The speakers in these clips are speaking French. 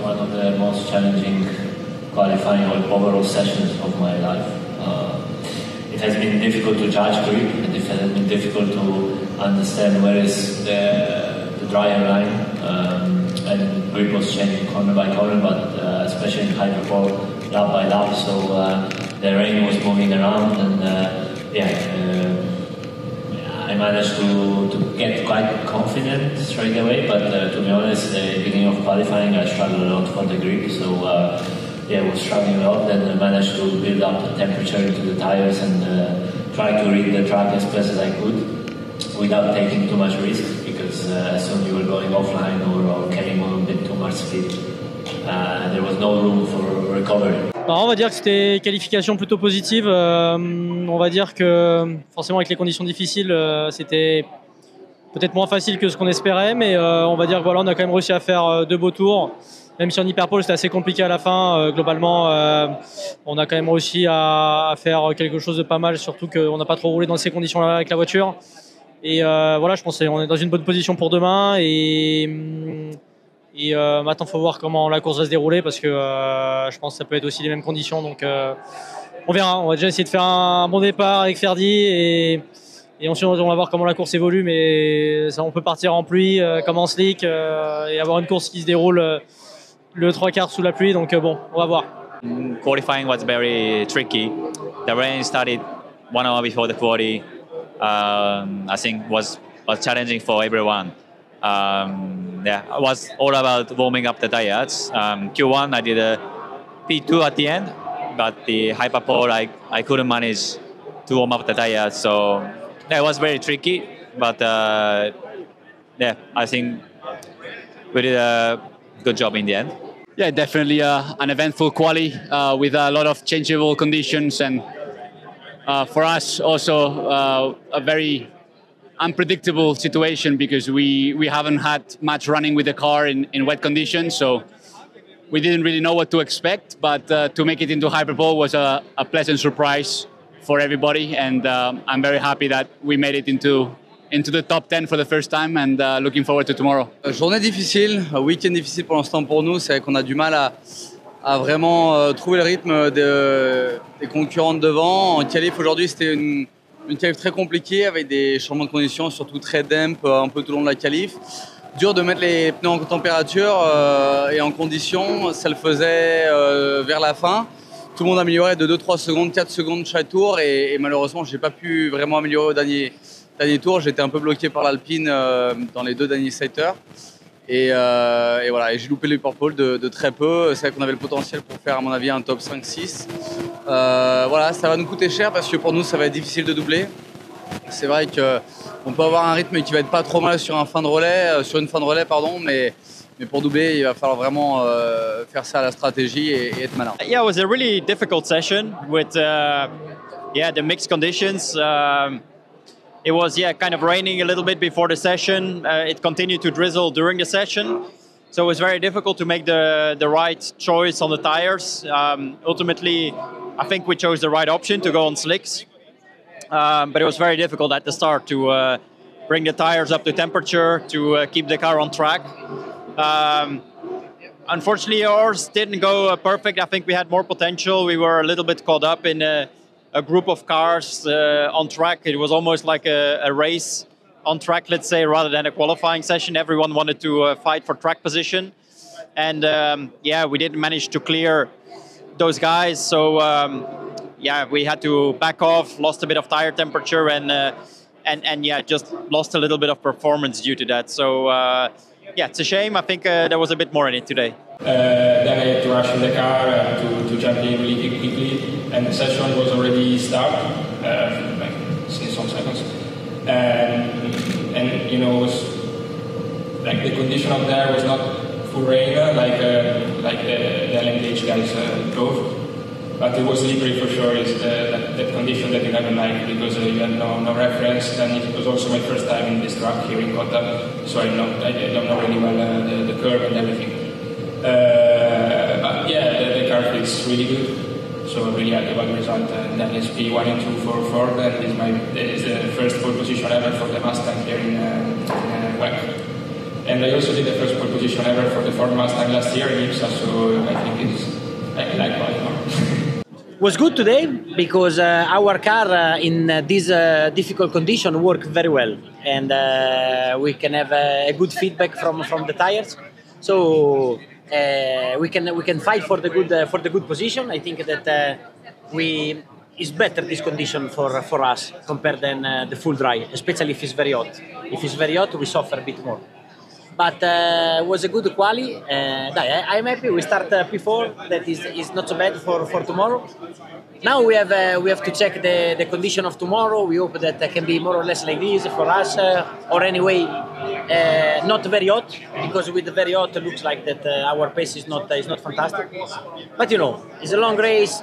one of the most challenging qualifying or overall sessions of my life. It has been difficult to judge grip, and it has been difficult to understand where is the dryer line, and grip was changing corner by corner, but especially in hyperpole, lap by lap, so the rain was moving around, and I managed to get quite confident straight away, but to be honest, the beginning of qualifying I struggled a lot for the grip, so I was struggling a lot, then I managed to build up the temperature into the tires and try to read the track as best as I could without taking too much risk, because as soon as you were going offline or carrying a bit too much speed, there was no room for recovery. Alors on va dire que c'était qualification plutôt positive. On va dire que forcément avec les conditions difficiles, c'était peut-être moins facile que ce qu'on espérait, mais on va dire que voilà, on a quand même réussi à faire 2 beaux tours. Même si en hyperpole c'était assez compliqué à la fin, globalement on a quand même réussi à faire quelque chose de pas mal, surtout qu'on n'a pas trop roulé dans ces conditions-là avec la voiture. Et voilà, je pense qu'on est dans une bonne position pour demain. Et maintenant il faut voir comment la course va se dérouler, parce que je pense que ça peut être aussi les mêmes conditions. Donc on verra, on va déjà essayer de faire un bon départ avec Ferdi, et ensuite on va voir comment la course évolue. Mais ça, on peut partir en pluie comme en slick et avoir une course qui se déroule le 3/4 sous la pluie, donc bon, on va voir. Qualifying was very tricky. The rain started 1 hour before the quali. I think was challenging for everyone. It was all about warming up the tires. Q1 I did a P2 at the end, but the hyperpole I couldn't manage to warm up the tires, so that was very tricky. But I think we did a good job in the end. Yeah, definitely an eventful quali with a lot of changeable conditions, and for us also a very unpredictable situation, because we haven't had much running with the car in wet conditions, so we didn't really know what to expect. But to make it into hyperpole was a pleasant surprise for everybody, and I'm very happy that we made it into the top 10 for the first time, and looking forward to tomorrow. Journée difficile, week-end difficile pour l'instant pour nous. C'est vrai qu'on a du mal à vraiment trouver le rythme des concurrents de devant. En qualif aujourd'hui, c'était une qualif très compliquée avec des changements de conditions, surtout très damp un peu tout le long de la qualif. Dur de mettre les pneus en température et en condition, ça le faisait vers la fin. Tout le monde améliorait de 2-3 secondes, 4 secondes chaque tour, et malheureusement, je n'ai pas pu vraiment améliorer au dernier tour. J'étais un peu bloqué par l'Alpine dans les 2 derniers secteurs. Et voilà, et j'ai loupé le purple de très peu. C'est vrai qu'on avait le potentiel pour faire, à mon avis, un top 5-6. Voilà, ça va nous coûter cher, parce que pour nous, ça va être difficile de doubler. C'est vrai qu'on peut avoir un rythme qui va être pas trop mal sur une fin de relais, mais pour doubler, il va falloir vraiment faire ça à la stratégie et être malin. Yeah, it was a really difficult session with the mixed conditions. It was kind of raining a little bit before the session. It continued to drizzle during the session, so it was very difficult to make the right choice on the tires. Ultimately, I think we chose the right option to go on slicks, but it was very difficult at the start to bring the tires up to temperature, to keep the car on track. Unfortunately, ours didn't go perfect. I think we had more potential. We were a little bit caught up in a group of cars on track. It was almost like a race on track, let's say, rather than a qualifying session. Everyone wanted to fight for track position. And we didn't manage to clear those guys. So we had to back off, lost a bit of tire temperature, and just lost a little bit of performance due to that. So it's a shame. I think there was a bit more in it today. Then I had to rush in the car to jump in really quickly, and the session was already started, since some seconds. And it was like the condition up there was not full rain like the LMDH guys drove, but it was slippery for sure. Is that condition that you never like, because you had no reference, and it was also my first time in this track here in Kotta, so I don't know really well the curve and everything. But the car feels really good, so I'm really happy about the result. And then it's P1 and 2 for Ford, and it's the first pole position ever for the Mustang here in WEC. And I also did the first pole position ever for the Formula time last year in IMSA, so I think it's likewise. Was good today because our car in this difficult condition worked very well, and we can have a good feedback from the tires. So we can fight for the good position. I think that it's better this condition for us compared than the full dry, especially if it's very hot. If it's very hot, we suffer a bit more. But it was a good quali. I'm happy. We start P4. That is not so bad for tomorrow. Now we have to check the condition of tomorrow. We hope that it can be more or less like this for us, or anyway, not very hot, because with the very hot it looks like that our pace is not fantastic. But you know, it's a long race,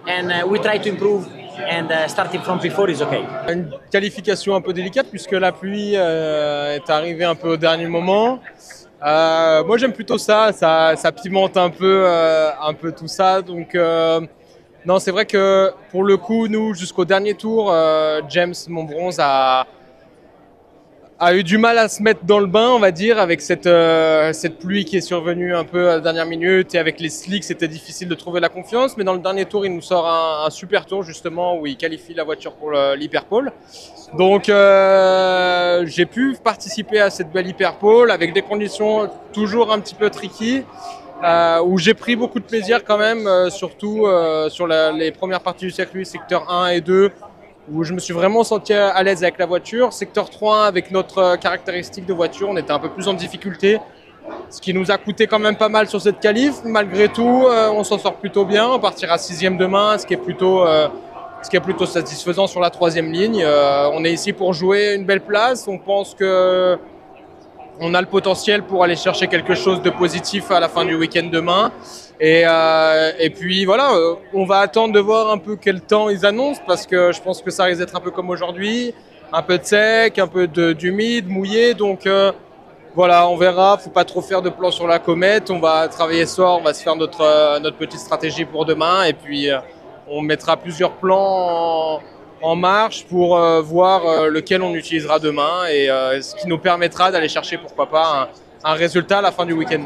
and we try to improve. And starting from P4 is okay. Une qualification un peu délicate puisque la pluie est arrivée un peu au dernier moment. Moi j'aime plutôt ça pimente un peu tout ça. Donc non, c'est vrai que pour le coup, nous jusqu'au dernier tour, James Monbronze a eu du mal à se mettre dans le bain, on va dire, avec cette pluie qui est survenue un peu à la dernière minute, et avec les slicks, c'était difficile de trouver la confiance. Mais dans le dernier tour, il nous sort un super tour justement où il qualifie la voiture pour l'hyperpole. Donc j'ai pu participer à cette belle hyperpole avec des conditions toujours un petit peu tricky, où j'ai pris beaucoup de plaisir quand même, surtout sur les premières parties du circuit, secteur 1 et 2. Où je me suis vraiment senti à l'aise avec la voiture. Secteur 3, avec notre caractéristique de voiture, on était un peu plus en difficulté, ce qui nous a coûté quand même pas mal sur cette qualif. Malgré tout, on s'en sort plutôt bien. On partira 6e demain, ce qui est plutôt satisfaisant sur la 3e ligne. On est ici pour jouer une belle place. On pense que on a le potentiel pour aller chercher quelque chose de positif à la fin du week-end demain. Et puis voilà, on va attendre de voir un peu quel temps ils annoncent, parce que je pense que ça risque d'être un peu comme aujourd'hui, un peu de sec, un peu d'humide, mouillé. Donc voilà, on verra, faut pas trop faire de plans sur la comète. On va travailler ce soir, on va se faire notre petite stratégie pour demain, et puis on mettra plusieurs plans en marche pour voir lequel on utilisera demain, et ce qui nous permettra d'aller chercher pourquoi pas un résultat à la fin du week-end.